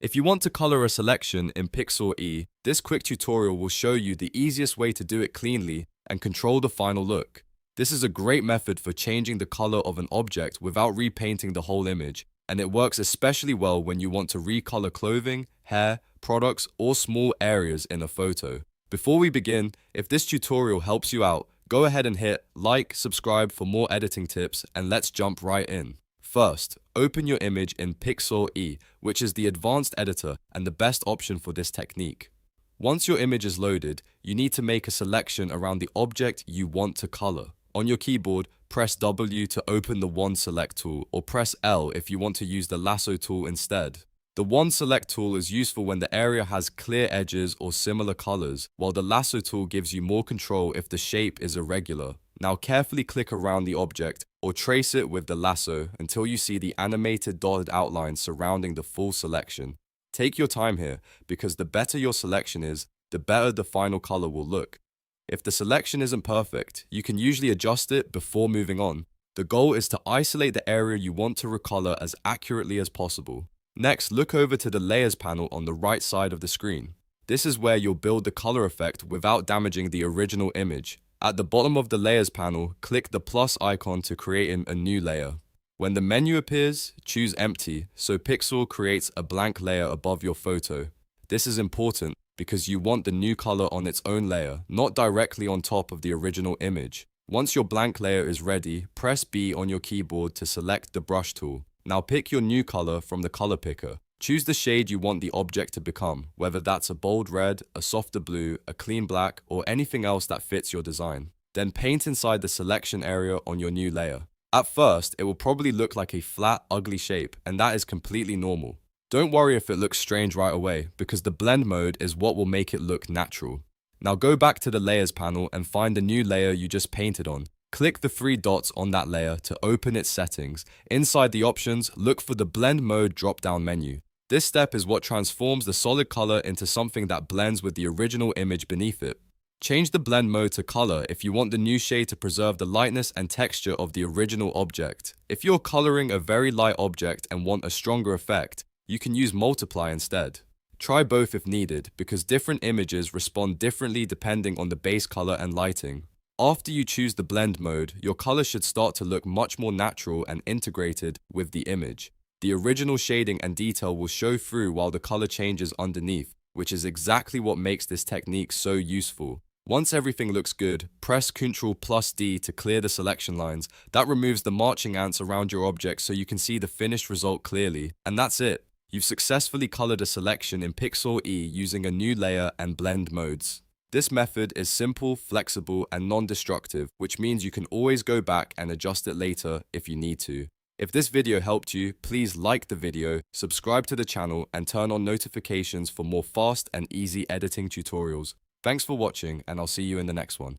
If you want to color a selection in Pixlr E, this quick tutorial will show you the easiest way to do it cleanly and control the final look. This is a great method for changing the color of an object without repainting the whole image, and it works especially well when you want to recolor clothing, hair, products, or small areas in a photo. Before we begin, if this tutorial helps you out, go ahead and hit like, subscribe for more editing tips, and let's jump right in. First, open your image in Pixlr E, which is the advanced editor and the best option for this technique. Once your image is loaded, you need to make a selection around the object you want to color. On your keyboard, press W to open the One Select tool, or press L if you want to use the Lasso tool instead. The One Select tool is useful when the area has clear edges or similar colors, while the Lasso tool gives you more control if the shape is irregular. Now carefully click around the object or trace it with the lasso until you see the animated dotted outline surrounding the full selection. Take your time here, because the better your selection is, the better the final color will look. If the selection isn't perfect, you can usually adjust it before moving on. The goal is to isolate the area you want to recolor as accurately as possible. Next, look over to the Layers panel on the right side of the screen. This is where you'll build the color effect without damaging the original image. At the bottom of the Layers panel, click the plus icon to create a new layer. When the menu appears, choose Empty, so Pixlr creates a blank layer above your photo. This is important because you want the new color on its own layer, not directly on top of the original image. Once your blank layer is ready, press B on your keyboard to select the brush tool. Now pick your new color from the color picker. Choose the shade you want the object to become, whether that's a bold red, a softer blue, a clean black, or anything else that fits your design. Then paint inside the selection area on your new layer. At first, it will probably look like a flat, ugly shape, and that is completely normal. Don't worry if it looks strange right away, because the blend mode is what will make it look natural. Now go back to the Layers panel and find the new layer you just painted on. Click the three dots on that layer to open its settings. Inside the options, look for the Blend Mode drop-down menu. This step is what transforms the solid color into something that blends with the original image beneath it. Change the blend mode to color if you want the new shade to preserve the lightness and texture of the original object. If you're coloring a very light object and want a stronger effect, you can use multiply instead. Try both if needed, because different images respond differently depending on the base color and lighting. After you choose the blend mode, your color should start to look much more natural and integrated with the image. The original shading and detail will show through while the color changes underneath, which is exactly what makes this technique so useful. Once everything looks good, press Ctrl+D to clear the selection lines. That removes the marching ants around your object so you can see the finished result clearly. And that's it. You've successfully colored a selection in Pixlr E using a new layer and blend modes. This method is simple, flexible, and non-destructive, which means you can always go back and adjust it later if you need to. If this video helped you, please like the video, subscribe to the channel, and turn on notifications for more fast and easy editing tutorials. Thanks for watching, and I'll see you in the next one.